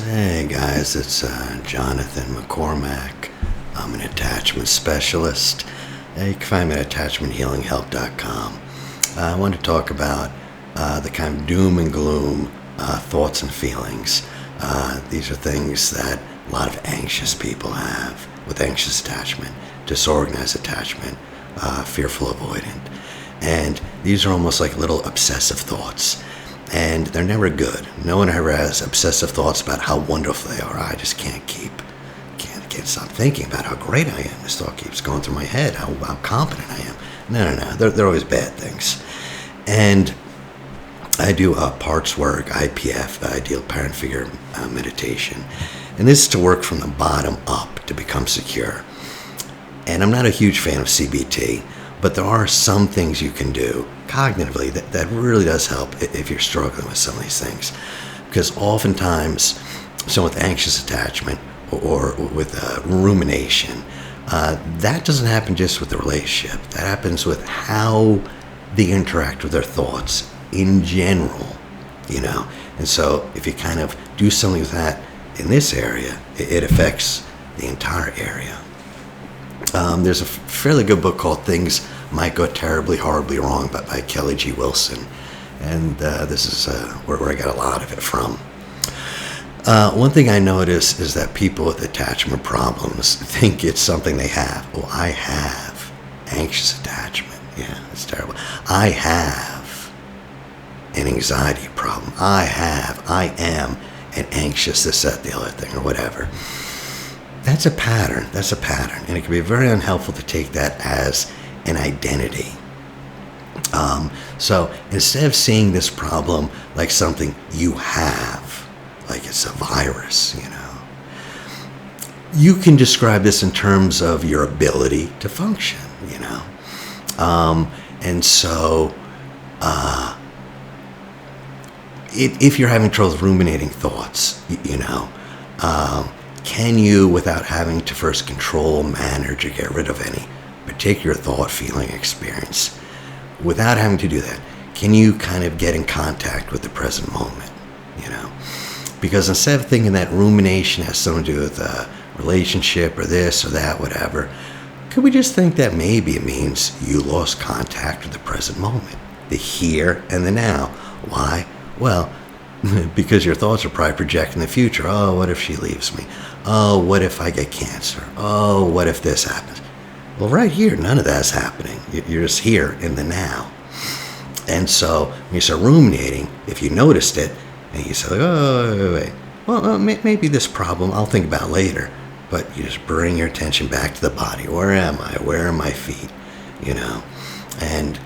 Hey guys, it's Jonathan McCormack. I'm an attachment specialist. You can find me at attachmenthealinghelp.com. I want to talk about the kind of doom and gloom thoughts and feelings. These are things that a lot of anxious people have with anxious attachment, disorganized attachment, fearful avoidant. And these are almost like little obsessive thoughts. And they're never good. No one ever has obsessive thoughts about how wonderful they are. I just can't stop thinking about how great I am. This thought keeps going through my head, how competent I am. No. They're always bad things. And I do parts work, IPF, ideal parent figure meditation. And this is to work from the bottom up to become secure. And I'm not a huge fan of CBT, but there are some things you can do cognitively that really does help if you're struggling with some of these things. Because oftentimes, someone with anxious attachment or with rumination, that doesn't happen just with the relationship. That happens with how they interact with their thoughts in general, And so if you kind of do something with that in this area, it affects the entire area. There's a fairly good book called Things Might Go Terribly, Horribly Wrong by Kelly G. Wilson. And this is where I got a lot of it from. One thing I notice is that people with attachment problems think it's something they have. Oh, I have anxious attachment. Yeah, it's terrible. I have an anxiety problem. I am an anxious this, that, the other thing, or whatever. That's a pattern. And it can be very unhelpful to take that as an identity. So instead of seeing this problem like something you have, like it's a virus, you can describe this in terms of your ability to function, And so if you're having trouble with ruminating thoughts, can you, without having to first control, manage, or get rid of any particular thought, feeling, experience, without having to do that, can you kind of get in contact with the present moment, Because instead of thinking that rumination has something to do with a relationship or this or that, whatever, could we just think that maybe it means you lost contact with the present moment, the here and the now? Why? Well, because your thoughts are probably projecting the future. Oh, what if she leaves me? Oh, what if I get cancer? Oh, what if this happens? Well, right here, none of that's happening. You're just here in the now. And so when you start ruminating, if you noticed it, and you say, oh, wait. Well, maybe this problem I'll think about later. But you just bring your attention back to the body. Where am I? Where are my feet? And,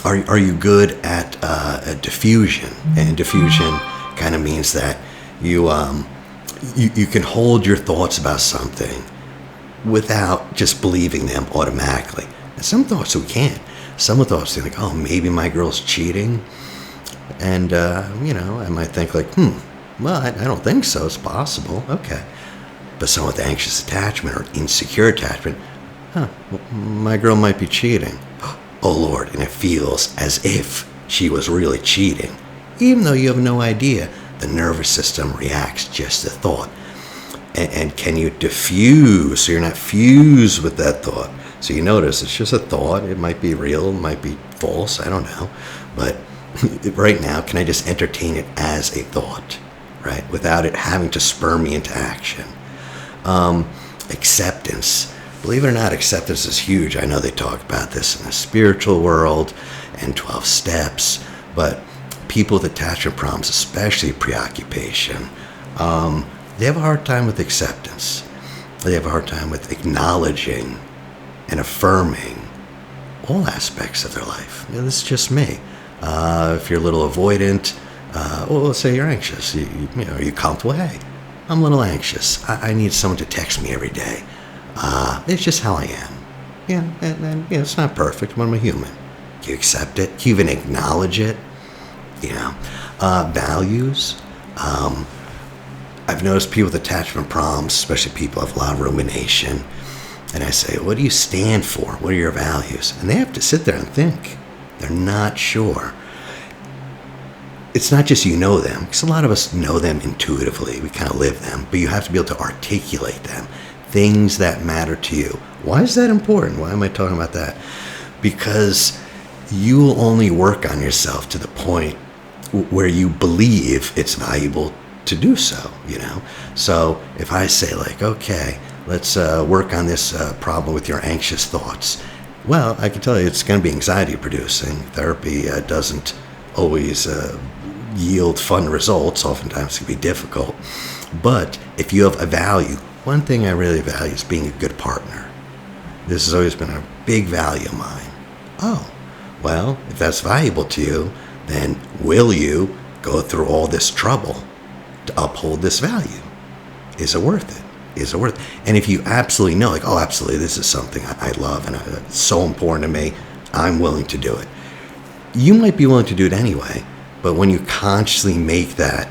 Are you good at diffusion? And diffusion kind of means that you can hold your thoughts about something without just believing them automatically. And some thoughts we can't. Some of the thoughts think, oh, maybe my girl's cheating. And, I might think like, well, I don't think so. It's possible. Okay. But someone with anxious attachment or insecure attachment, well, my girl might be cheating. Oh, Lord, and it feels as if she was really cheating. Even though you have no idea, the nervous system reacts just to thought. And can you diffuse so you're not fused with that thought? So you notice it's just a thought. It might be real, it might be false, I don't know. But right now, can I just entertain it as a thought, right? Without it having to spur me into action. Acceptance. Believe it or not, acceptance is huge. I know they talk about this in the spiritual world and 12 steps, but people with attachment problems, especially preoccupation, they have a hard time with acceptance. They have a hard time with acknowledging and affirming all aspects of their life. This is just me. If you're a little avoidant, well, let's say you're anxious. Are you comfortable? Hey, I'm a little anxious. I need someone to text me every day. It's just how I am. And it's not perfect, but I'm a human. Can you accept it? Can you even acknowledge it? Values. I've noticed people with attachment problems, especially people who have a lot of rumination, and I say, what do you stand for? What are your values? And they have to sit there and think. They're not sure. it's not just you know them, because a lot of us know them intuitively. We kind of live them, but you have to be able to articulate them. Things that matter to you. Why is that important? Why am I talking about that? Because you will only work on yourself to the point where you believe it's valuable to do so, you know? So if I say like, okay, let's work on this problem with your anxious thoughts. Well, I can tell you it's going to be anxiety producing. Therapy doesn't always yield fun results. Oftentimes it can be difficult. But if you have a value, one thing I really value is being a good partner. This has always been a big value of mine. Oh, well, if that's valuable to you, then will you go through all this trouble to uphold this value? Is it worth it? Is it worth it? And if you absolutely know, like, oh, absolutely, this is something I love and it's so important to me, I'm willing to do it. You might be willing to do it anyway, but when you consciously make that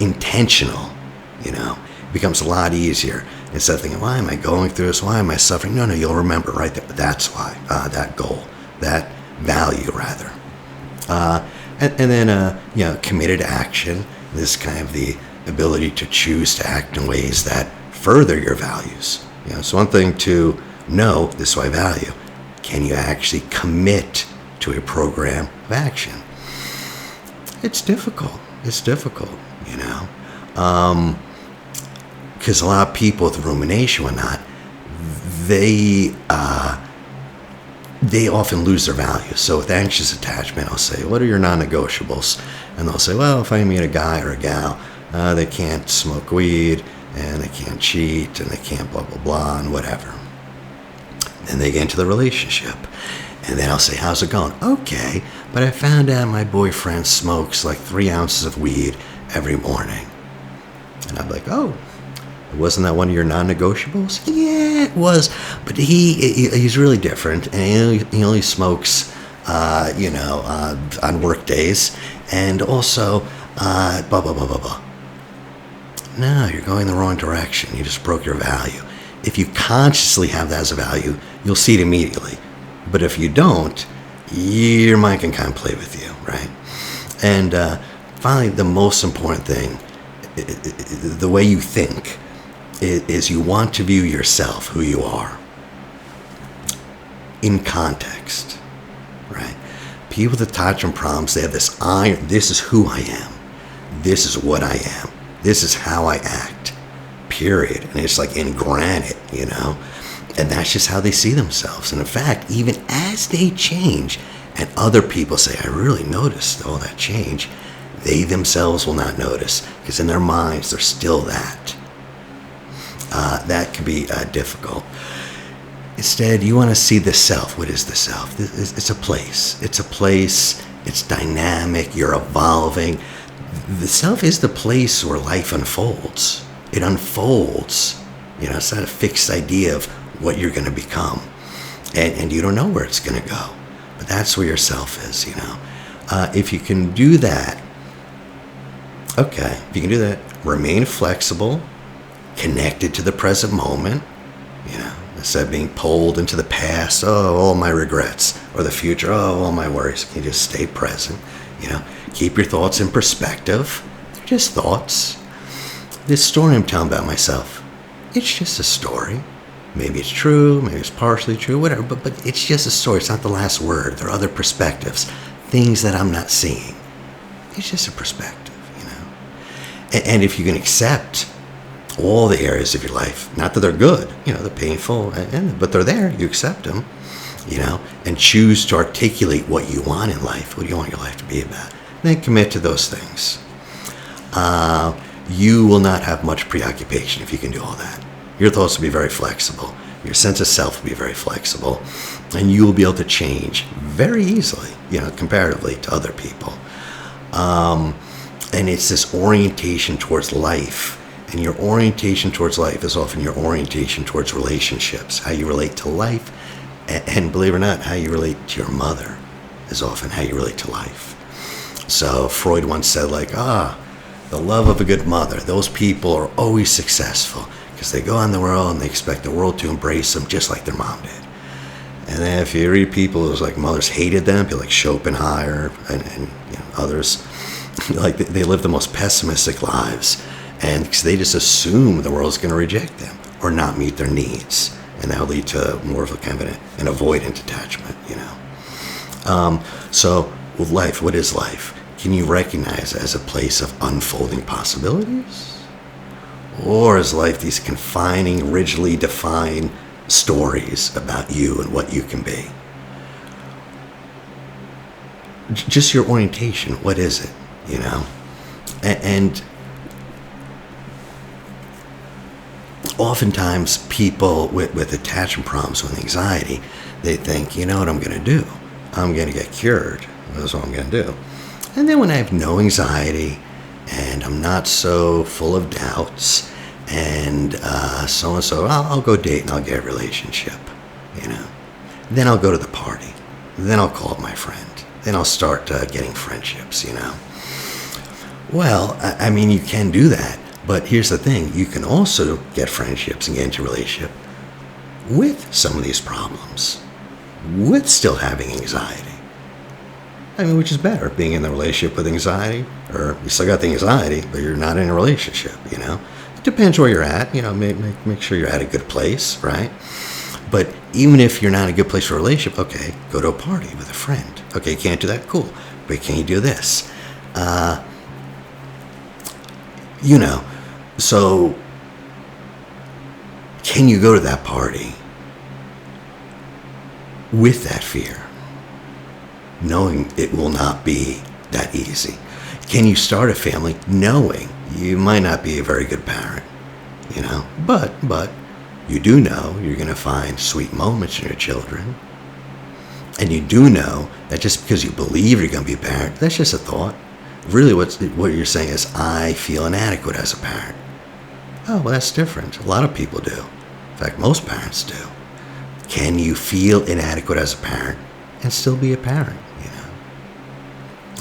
intentional, you know, it becomes a lot easier. Instead of thinking, why am I going through this? Why am I suffering? No, you'll remember right there. That's why, that goal, that value, rather. And then, you know, committed action. This kind of the ability to choose to act in ways that further your values. You know, it's one thing to know this is what I value. Can you actually commit to a program of action? It's difficult. It's difficult, you know. Because a lot of people with rumination and whatnot, they often lose their value. So with anxious attachment, I'll say, what are your non-negotiables? And they'll say, well, if I meet a guy or a gal, they can't smoke weed, and they can't cheat, and they can't blah, blah, blah, and whatever. Then they get into the relationship. And then I'll say, how's it going? Okay, but I found out my boyfriend smokes like 3 ounces of weed every morning. And I'm like, oh, wasn't that one of your non-negotiables? Yeah, it was. But he's really different, and he only smokes, on work days, and also, blah, blah, blah, blah, blah. No, you're going the wrong direction. You just broke your value. If you consciously have that as a value, you'll see it immediately. But if you don't, your mind can kind of play with you, right? And finally, the most important thing, the way you think, is you want to view yourself, who you are, in context, right? People with attachment problems, they have this this is who I am. This is what I am. This is how I act, period. And it's like in granite, you know? And that's just how they see themselves. And in fact, even as they change, and other people say, I really noticed all that change, they themselves will not notice, because in their minds, they're still that. That can be difficult. Instead, you want to see the self. What is the self? It's a place. It's a place. It's dynamic. You're evolving. The self is the place where life unfolds. It unfolds. You know, it's not a fixed idea of what you're going to become. And you don't know where it's going to go. But that's where your self is, you know. If you can do that, okay, if you can do that, remain flexible, connected to the present moment, you know, instead of being pulled into the past, oh, all my regrets, or the future, oh, all my worries. You just stay present, you know. Keep your thoughts in perspective. They're just thoughts. This story I'm telling about myself, it's just a story. Maybe it's true, maybe it's partially true, whatever, but it's just a story. It's not the last word. There are other perspectives, things that I'm not seeing. It's just a perspective, you know. And if you can accept all the areas of your life, not that they're good, you know, they're painful, but they're there, you accept them, you know, and choose to articulate what you want in life, what do you want your life to be about, then commit to those things. You will not have much preoccupation if you can do all that. Your thoughts will be very flexible. Your sense of self will be very flexible. And you will be able to change very easily, you know, comparatively to other people. And it's this orientation towards life. And your orientation towards life is often your orientation towards relationships, how you relate to life. And believe it or not, how you relate to your mother is often how you relate to life. So Freud once said, like, the love of a good mother, those people are always successful because they go on the world and they expect the world to embrace them just like their mom did. And then if you read people who's like mothers hated them, people like Schopenhauer and you know, Others, like they live the most pessimistic lives, and because they just assume the world's going to reject them or not meet their needs, and that will lead to more of a kind of an avoidant attachment, So with life, what is life? Can you recognize it as a place of unfolding possibilities? Or is life these confining, rigidly defined stories about you and what you can be? Just your orientation, what is it, And oftentimes people with attachment problems, with anxiety, they think, you know what I'm going to do? I'm going to get cured. That's what I'm going to do. And then when I have no anxiety and I'm not so full of doubts and so-and-so, I'll go date and I'll get a relationship, Then I'll go to the party. Then I'll call up my friend. Then I'll start getting friendships, Well, I mean, you can do that. But here's the thing. You can also get friendships and get into a relationship with some of these problems, with still having anxiety. I mean, which is better, being in the relationship with anxiety, or you still got the anxiety, but you're not in a relationship, It depends where you're at, make sure you're at a good place, right? But even if you're not in a good place for a relationship, okay, go to a party with a friend. Okay, you can't do that? Cool. But can you do this? So can you go to that party with that fear, knowing it will not be that easy? Can you start a family knowing you might not be a very good parent, but you do know you're going to find sweet moments in your children. And you do know that just because you believe you're going to be a parent, that's just a thought. Really what you're saying is, I feel inadequate as a parent. Oh, well, that's different. A lot of people do. In fact, most parents do. Can you feel inadequate as a parent and still be a parent,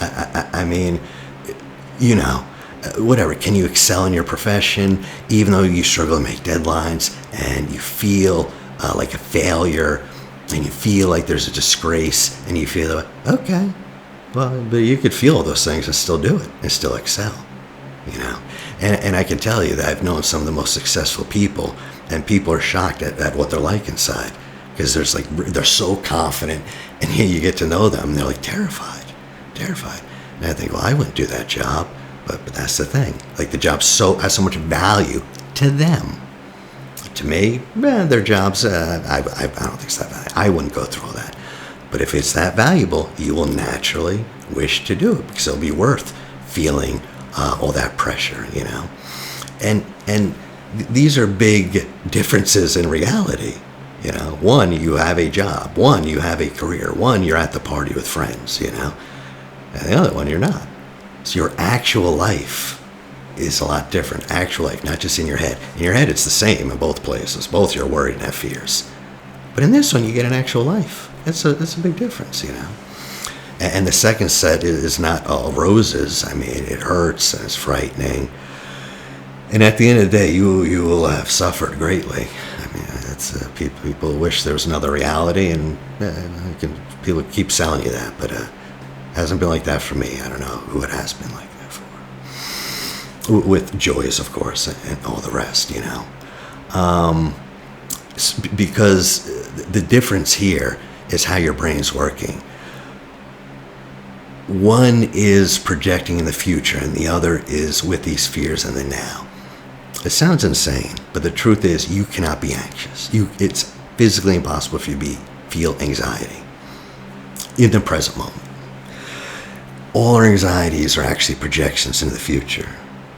I mean, whatever. Can you excel in your profession even though you struggle to make deadlines and you feel like a failure and you feel like there's a disgrace and you feel like, okay, well, but you could feel all those things and still do it and still excel, And I can tell you that I've known some of the most successful people, and people are shocked at what they're like inside, because they're so confident, and you get to know them, and they're like terrified. And I think, well, I wouldn't do that job, but that's the thing. Like, the job has so much value to them. To me, their jobs, I don't think it's that valuable. I wouldn't go through all that. But if it's that valuable, you will naturally wish to do it, because it'll be worth feeling all that pressure, And these are big differences in reality. One, you have a job. One, you have a career. One, you're at the party with friends, And the other one, you're not. So your actual life is a lot different. Actual life, not just in your head. In your head, it's the same in both places. Both you're worried and have fears. But in this one, you get an actual life. That's a big difference, And the second set is not all roses. I mean, it hurts and it's frightening. And at the end of the day, you will have suffered greatly. I mean, it's people wish there was another reality, and people keep selling you that, but it hasn't been like that for me. I don't know who it has been like that for. With joys, of course, and all the rest, Because the difference here is how your brain's working. One is projecting in the future, and the other is with these fears in the now. It sounds insane, but the truth is you cannot be anxious. It's physically impossible for you to feel anxiety in the present moment. All our anxieties are actually projections into the future,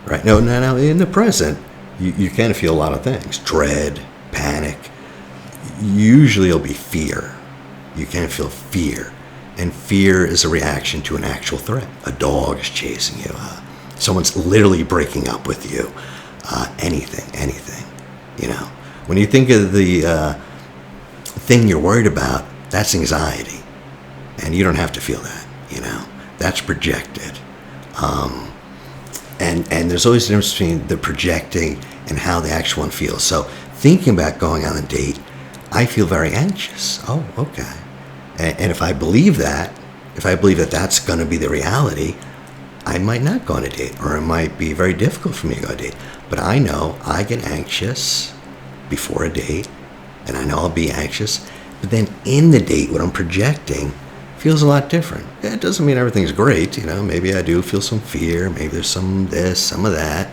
right? Now, in the present, you can feel a lot of things. Dread, panic. Usually it'll be fear. You can feel fear. And fear is a reaction to an actual threat. A dog is chasing you. Someone's literally breaking up with you. Anything. When you think of the thing you're worried about, that's anxiety. And you don't have to feel that, That's projected. And there's always a difference between the projecting and how the actual one feels. So thinking about going on a date, I feel very anxious. Oh, okay. And if I believe that, If I believe that that's going to be the reality, I might not go on a date, or it might be very difficult for me to go on a date. But I know I get anxious before a date, and I know I'll be anxious. But then in the date, what I'm projecting feels a lot different. It doesn't mean everything's great, maybe I do feel some fear, maybe there's some this, some of that.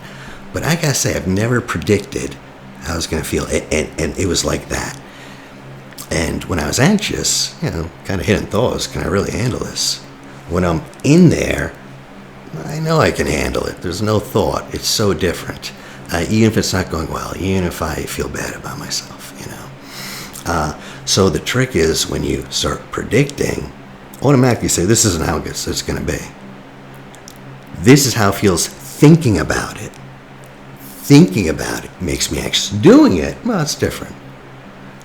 But I gotta say, I've never predicted how I was gonna feel, and it was like that. And when I was anxious, kind of hidden thoughts, can I really handle this? When I'm in there, I know I can handle it. There's no thought. It's so different. Even if it's not going well, even if I feel bad about myself, So the trick is when you start predicting, automatically say, this isn't how it's going to be. This is how it feels thinking about it. Thinking about it makes me anxious. Doing it, well, it's different.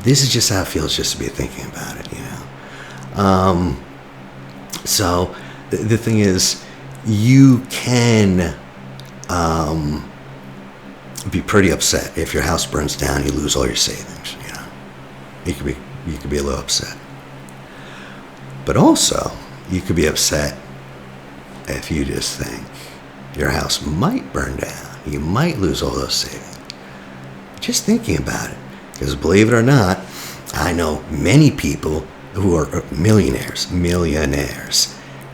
This is just how it feels just to be thinking about it, So the thing is, you can be pretty upset if your house burns down, you lose all your savings, You could be a little upset. But also, you could be upset if you just think your house might burn down. You might lose all those savings. Just thinking about it. Because believe it or not, I know many people who are millionaires,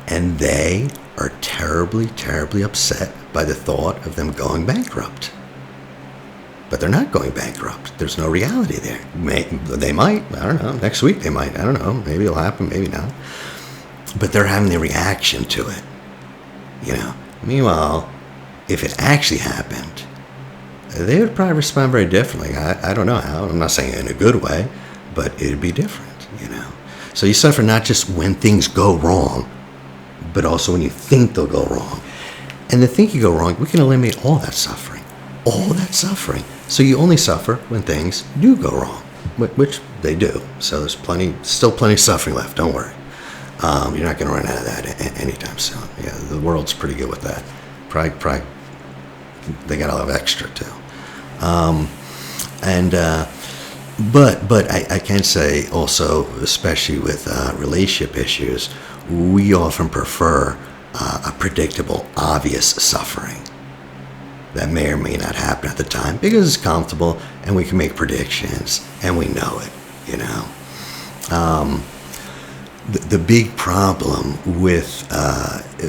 and they are terribly, terribly upset by the thought of them going bankrupt. But they're not going bankrupt. There's no reality there. They might, I don't know, next week they might, I don't know, maybe it'll happen, maybe not. But they're having the reaction to it, Meanwhile, if it actually happened, they would probably respond very differently. I don't know how. I'm not saying in a good way, but it'd be different, So you suffer not just when things go wrong, but also when you think they'll go wrong. And the think you go wrong, we can eliminate all that suffering. All that suffering. So you only suffer when things do go wrong, which they do. So there's still plenty of suffering left. Don't worry. You're not going to run out of that anytime soon. Yeah, the world's pretty good with that. Probably they got a lot of extra too. But I can say also, especially with relationship issues, we often prefer a predictable, obvious suffering that may or may not happen at the time because it's comfortable and we can make predictions and we know it, The big problem with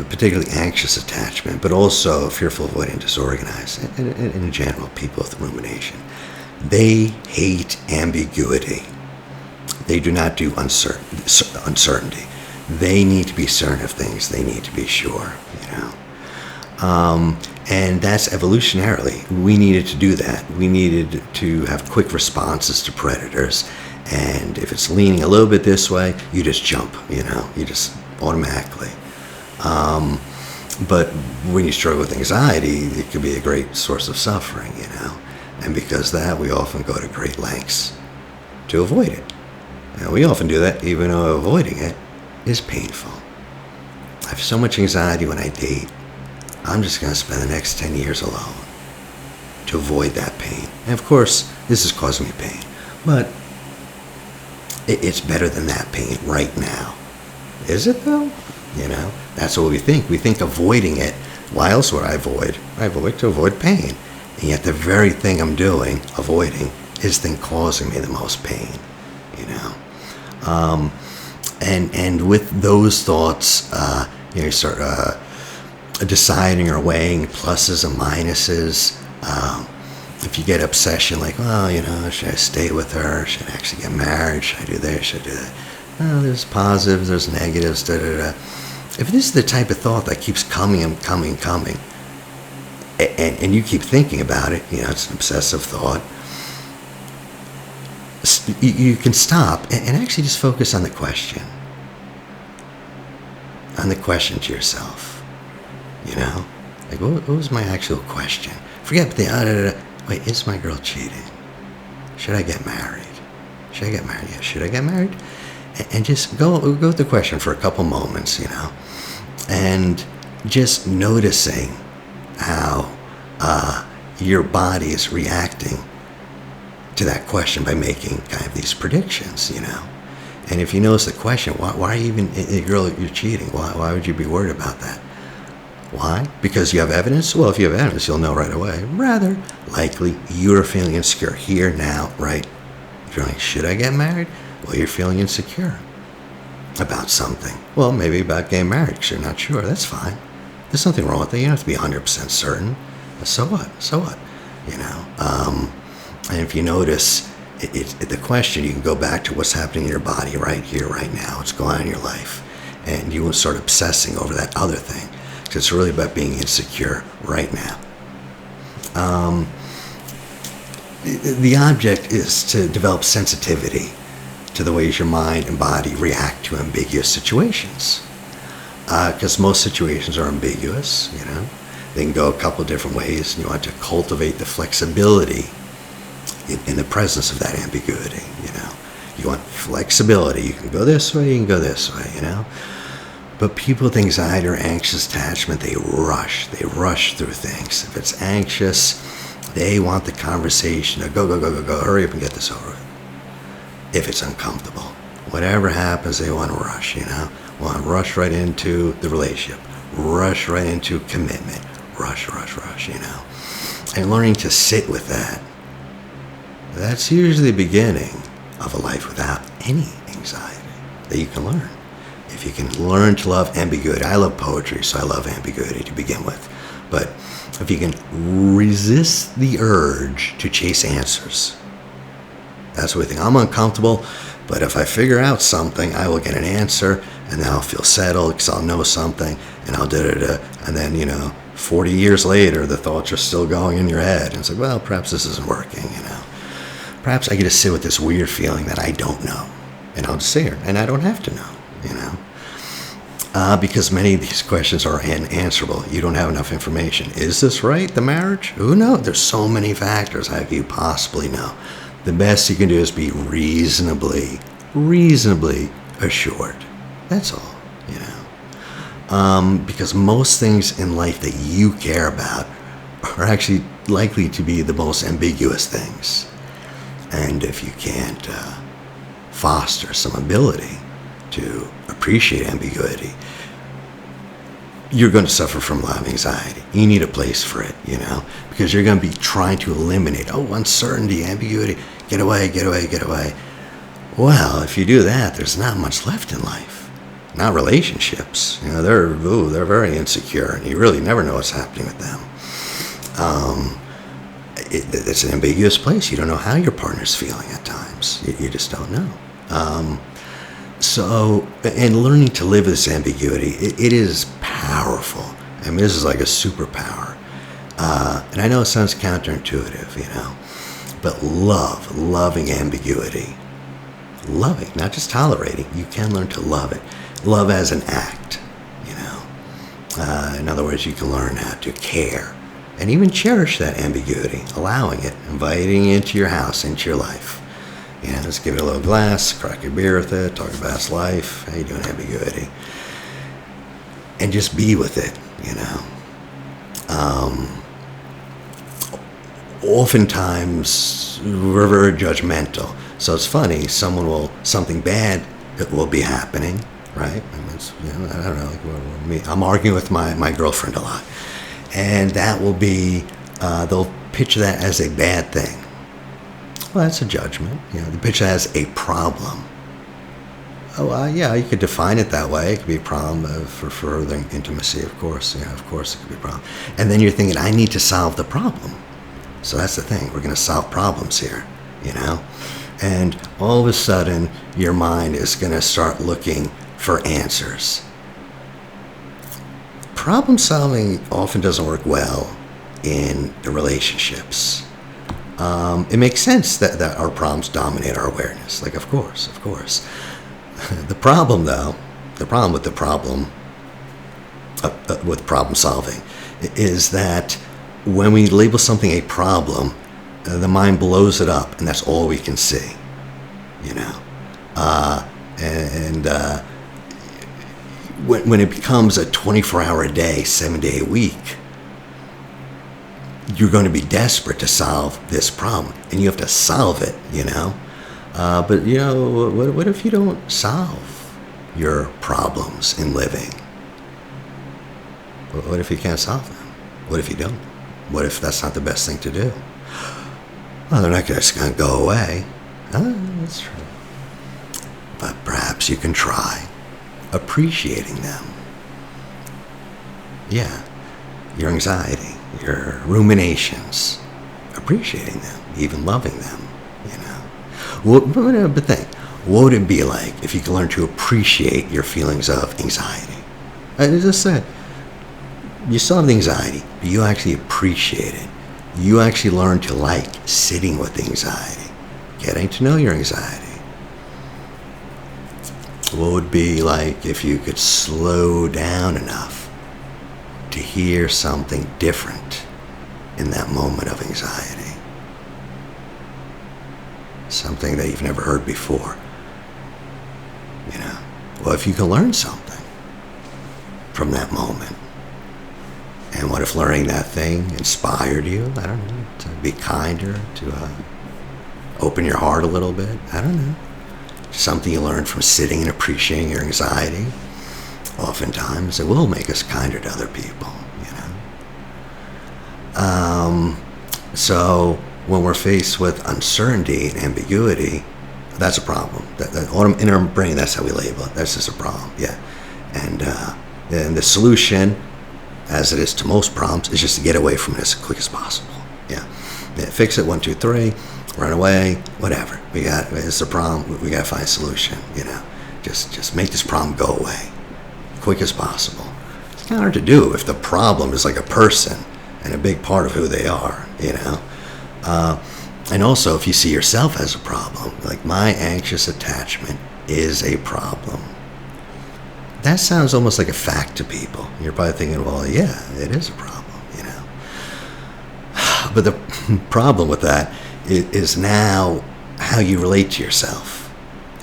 particularly anxious attachment, but also fearful, avoidant, disorganized, and in general, people with rumination, they hate ambiguity. They do not do uncertainty. They need to be certain of things. They need to be sure, And that's evolutionarily. We needed to do that. We needed to have quick responses to predators. And if it's leaning a little bit this way, you just jump, you just automatically. But when you struggle with anxiety, it can be a great source of suffering, And because of that, we often go to great lengths to avoid it. And we often do that even though avoiding it is painful. I have so much anxiety when I date. I'm just going to spend the next 10 years alone to avoid that pain. And of course, this is causing me pain. But it's better than that pain right now. Is it though? That's what we think. We think avoiding it. Why else would I avoid? I avoid to avoid pain. And yet the very thing I'm doing, avoiding, is the thing causing me the most pain. And with those thoughts, you start deciding or weighing pluses and minuses. If you get obsession, like, should I stay with her? Should I actually get married? Should I do this? Should I do that? There's positives, there's negatives, da-da-da. If this is the type of thought that keeps coming and coming, and you keep thinking about it, it's an obsessive thought, you can stop and actually just focus on the question. On the question to yourself. Like, what was my actual question? Forget the, wait, is my girl cheating? Should I get married? Should I get married? Yeah, should I get married? And just go with the question for a couple moments, and just noticing how your body is reacting to that question by making kind of these predictions, And if you notice the question, why are you even, girl, you're cheating? Why would you be worried about that? Why? Because you have evidence? Well, if you have evidence, you'll know right away. Rather likely, you're feeling insecure here, now, right? You're like, should I get married? Well, you're feeling insecure about something. Well, maybe about getting married because you're not sure. That's fine. There's nothing wrong with that. You don't have to be 100% certain. So what? So what? And if you notice, the question, you can go back to what's happening in your body right here, right now. What's going on in your life. And you will start obsessing over that other thing. Because it's really about being insecure right now. The object is to develop sensitivity to the ways your mind and body react to ambiguous situations. Because most situations are ambiguous, They can go a couple of different ways, and you want to cultivate the flexibility in the presence of that ambiguity, You want flexibility. You can go this way, you can go this way, But people with anxiety or anxious attachment, they rush through things. If it's anxious, they want the conversation to go, hurry up and get this over with. If it's uncomfortable, whatever happens, they want to rush, Want to rush right into the relationship, rush right into commitment, rush, And learning to sit with that, that's usually the beginning of a life without any anxiety that you can learn. If you can learn to love ambiguity. I love poetry, so I love ambiguity to begin with. But if you can resist the urge to chase answers, that's what we think. I'm uncomfortable, but if I figure out something, I will get an answer, and then I'll feel settled because I'll know something, and I'll da-da-da. And then, 40 years later, the thoughts are still going in your head. And it's like, well, perhaps this isn't working, Perhaps I get to sit with this weird feeling that I don't know. And I'll just sit here, and I don't have to know, Because many of these questions are unanswerable. You don't have enough information. Is this right, the marriage? Who knows? There's so many factors. How can you possibly know? The best you can do is be reasonably assured. That's all, Because most things in life that you care about are actually likely to be the most ambiguous things. And if you can't foster some ability to appreciate ambiguity, you're going to suffer from a lot of anxiety. You need a place for it, because you're going to be trying to eliminate, uncertainty, ambiguity, get away. Well, if you do that, there's not much left in life. Not relationships. They're very insecure, and you really never know what's happening with them. It's an ambiguous place. You don't know how your partner's feeling at times. You just don't know. And learning to live with this ambiguity, it is powerful. I mean, this is like a superpower. And I know it sounds counterintuitive, but loving ambiguity. Loving, not just tolerating. You can learn to love it. Love as an act, In other words, you can learn how to care and even cherish that ambiguity, allowing it, inviting it into your house, into your life. Just give it a little glass, crack a beer with it, talk about its life, how you doing, ambiguity. And just be with it, Oftentimes, we're very judgmental. So it's funny, something bad will be happening, right? I don't know, I'm arguing with my girlfriend a lot. And that will be, they'll picture that as a bad thing. Well, that's a judgment. They picture that as a problem. Yeah, you could define it that way. It could be a problem for further intimacy, of course. Of course it could be a problem. And then you're thinking, I need to solve the problem. So that's the thing. We're going to solve problems here, And all of a sudden, your mind is going to start looking for answers. Problem solving often doesn't work well in the relationships. It makes sense that our problems dominate our awareness. Like, of course. The problem with problem solving is that when we label something a problem, the mind blows it up, and that's all we can see. When it becomes a 24-hour-a-day, 7-day-a-week, you're going to be desperate to solve this problem, and you have to solve it, But what if you don't solve your problems in living? What if you can't solve them? What if you don't? What if that's not the best thing to do? Well, they're not just going to go away. That's true. But perhaps you can try appreciating them. Yeah, your anxiety, your ruminations, appreciating them, even loving them, But think, what would it be like if you could learn to appreciate your feelings of anxiety? I just said, you still have the anxiety, but you actually appreciate it. You actually learn to like sitting with the anxiety, getting to know your anxiety. What would it be like if you could slow down enough to hear something different in that moment of anxiety? Something that you've never heard before. Well, if you could learn something from that moment, and what if learning that thing inspired you, I don't know, to be kinder, to open your heart a little bit, I don't know. Something you learned from sitting and appreciating your anxiety. Oftentimes, it will make us kinder to other people, So when we're faced with uncertainty and ambiguity, that's a problem. In our brain, that's how we label it. That's just a problem, yeah. And the solution, as it is to most problems, is just to get away from it as quick as possible, yeah. Fix it, 1, 2, 3, run away, whatever. It's a problem, we got to find a solution, Just make this problem go away, quick as possible. It's kind of hard to do if the problem is like a person and a big part of who they are, And also, if you see yourself as a problem, like my anxious attachment is a problem. That sounds almost like a fact to people. You're probably thinking, well, yeah, it is a problem, But the problem with that is now how you relate to yourself.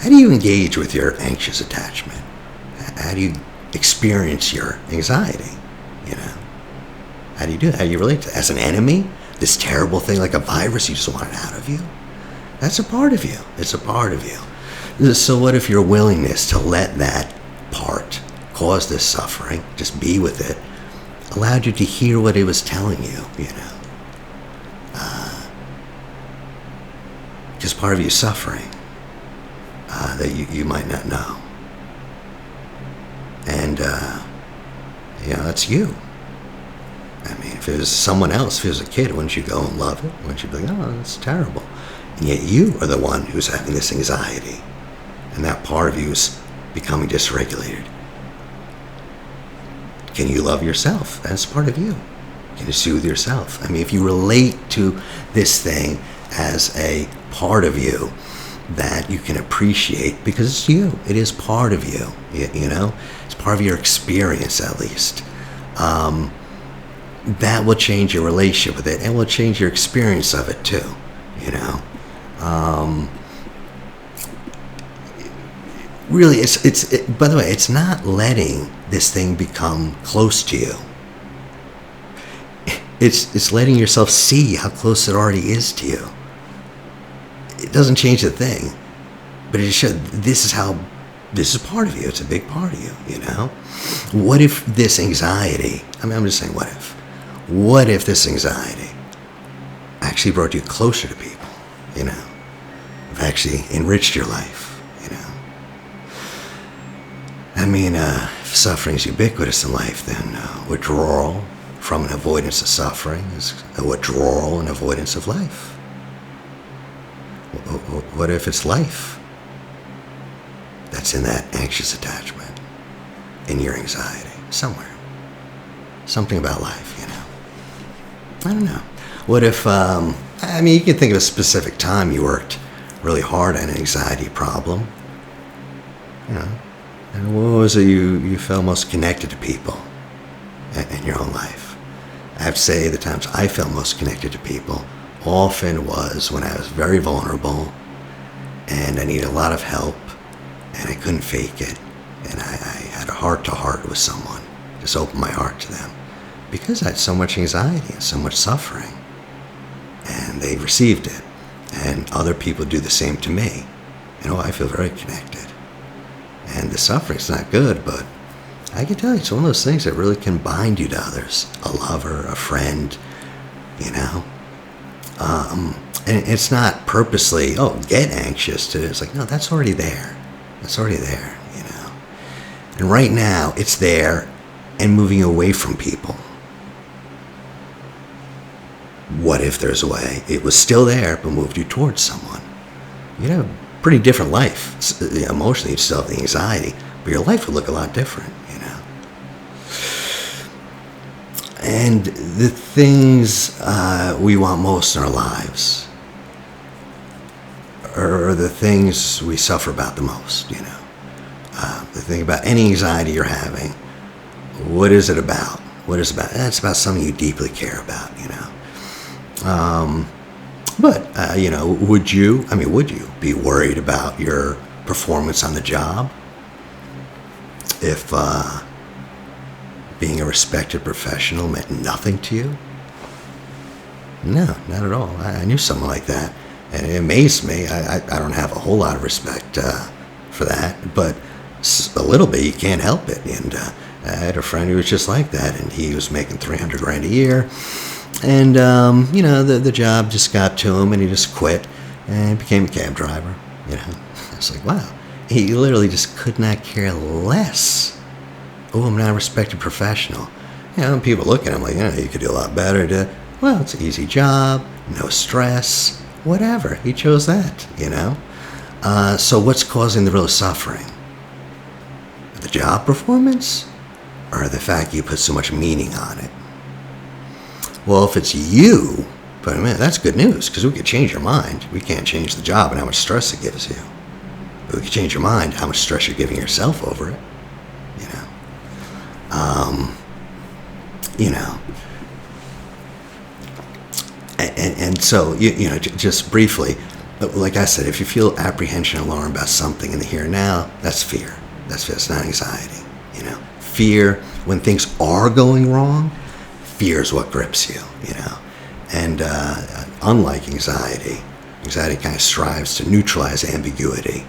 How do you engage with your anxious attachment? How do you experience your anxiety? How do you do that? How do you relate to it? As an enemy? This terrible thing like a virus you just want it out of you? That's a part of you. It's a part of you. So what if your willingness to let that part cause this suffering, just be with it, allowed you to hear what it was telling you, Just part of you suffering that you might not know. And, that's you. I mean, if it was someone else, if it was a kid, wouldn't you go and love it? Wouldn't you be like, oh, that's terrible? And yet you are the one who's having this anxiety. And that part of you is becoming dysregulated. Can you love yourself? That's part of you. Can you soothe yourself? I mean, if you relate to this thing as a part of you that you can appreciate, because it's you. It is part of you, It's part of your experience, at least. That will change your relationship with it, and will change your experience of it too, Really, by the way, it's not letting this thing become close to you. It's letting yourself see how close it already is to you. It doesn't change the thing, but it should. This is part of you. It's a big part of you, What if this anxiety, I'm just saying what if. What if this anxiety actually brought you closer to people, If actually enriched your life, I mean, if suffering is ubiquitous in life, then withdrawal from an avoidance of suffering is a withdrawal and avoidance of life. What if it's life that's in that anxious attachment, in your anxiety, somewhere? Something about life, I don't know. What if, you can think of a specific time you worked really hard on an anxiety problem, and what was it you felt most connected to people in your own life? I have to say the times I felt most connected to people often was when I was very vulnerable and I needed a lot of help and I couldn't fake it, and I had a heart-to-heart with someone, just opened my heart to them because I had so much anxiety and so much suffering, and they received it, and other people do the same to me. I feel very connected. And the suffering's not good, but I can tell you, it's one of those things that really can bind you to others. A lover, a friend, And it's not purposely, get anxious. It's like, no, that's already there. That's already there, And right now, it's there and moving away from people. What if there's a way it was still there but moved you towards someone? You'd have a pretty different life. Emotionally, you'd still have the anxiety, but your life would look a lot different, And the things we want most in our lives are the things we suffer about the most, The thing about any anxiety you're having, what is it about? What is it about? It's about something you deeply care about, Would you be worried about your performance on the job if being a respected professional meant nothing to you? No, not at all. I knew someone like that, and it amazed me. I don't have a whole lot of respect for that, but a little bit, you can't help it. And I had a friend who was just like that, and he was making $300,000 a year, and the job just got to him, and he just quit and became a cab driver. I was like, wow, he literally just could not care less. I'm not a respected professional. And people look at him like, you could do a lot better. Well, it's an easy job, no stress, whatever. He chose that, So what's causing the real suffering? The job performance, or the fact you put so much meaning on it? Well, if it's you, but that's good news, because we could change your mind. We can't change the job and how much stress it gives you. But we can change your mind, how much stress you're giving yourself over it. And so, just briefly, like I said, if you feel apprehension, alarm about something in the here and now, that's fear. That's not anxiety. Fear, when things are going wrong, fear is what grips you, And unlike anxiety kind of strives to neutralize ambiguity.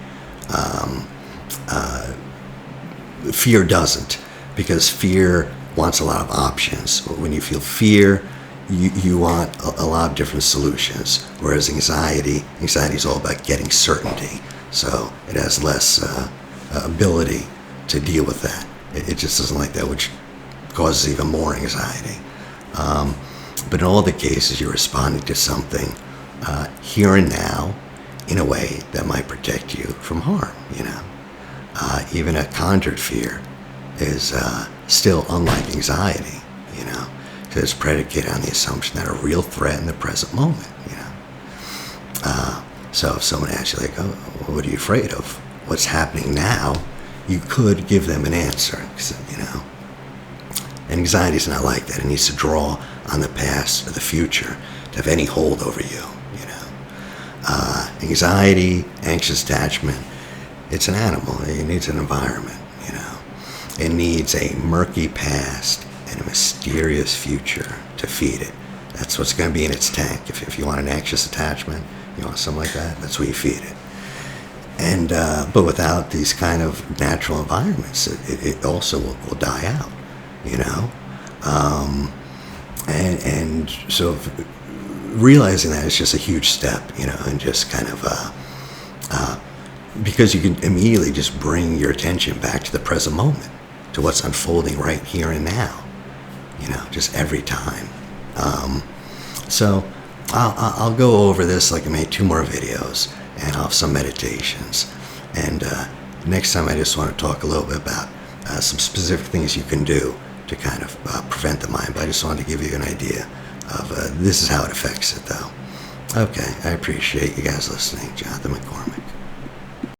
Fear doesn't, because fear wants a lot of options. When you feel fear, you want a lot of different solutions, whereas anxiety is all about getting certainty. So it has less ability to deal with that. It just doesn't like that, which causes even more anxiety. But in all the cases, you're responding to something here and now in a way that might protect you from harm, Even a conjured fear is still unlike anxiety, because it's predicated on the assumption that a real threat in the present moment, So if someone asks you, like, what are you afraid of? What's happening now? You could give them an answer, And anxiety is not like that. It needs to draw on the past or the future to have any hold over you, Anxiety, anxious attachment, it's an animal. It needs an environment, It needs a murky past and a mysterious future to feed it. That's what's going to be in its tank. If you want an anxious attachment, you want something like that, that's what you feed it. And but without these kind of natural environments, it also will die out, And so realizing that is just a huge step, and just kind of because you can immediately just bring your attention back to the present moment, to what's unfolding right here and now, just every time. So I'll go over this, like I made 2 more videos, and I'll have some meditations. And next time I just want to talk a little bit about some specific things you can do to kind of prevent the mind. But I just wanted to give you an idea of this is how it affects it, though. Okay, I appreciate you guys listening. Jonathan McCormick.